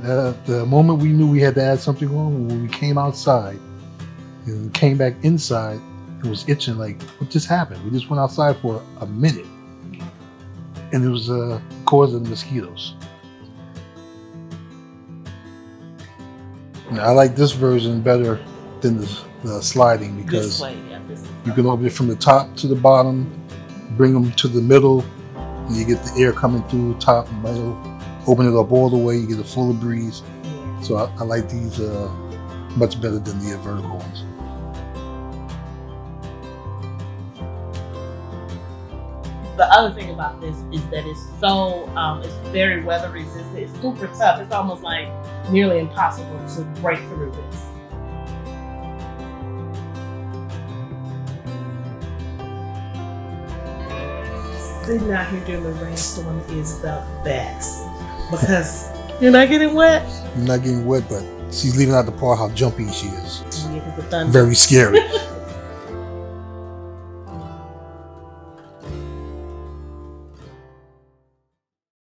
The moment we knew we had to add something on, when we came outside and came back inside, it was itching like, what just happened? We just went outside for a minute and it was causing mosquitoes. Now, I like this version better than the sliding because you can open it from the top to the bottom, bring them to the middle, and you get the air coming through top and middle. Open it up all the way, you get a full breeze. So I like these much better than the vertical ones. The other thing about this is that it's so, it's very weather resistant. It's super tough. It's almost like nearly impossible to break through this. Sitting out here during the rainstorm is the best because you're not getting wet. You're not getting wet, but she's leaving out the part how jumpy she is. Yeah, 'cause the thunder. Very scary.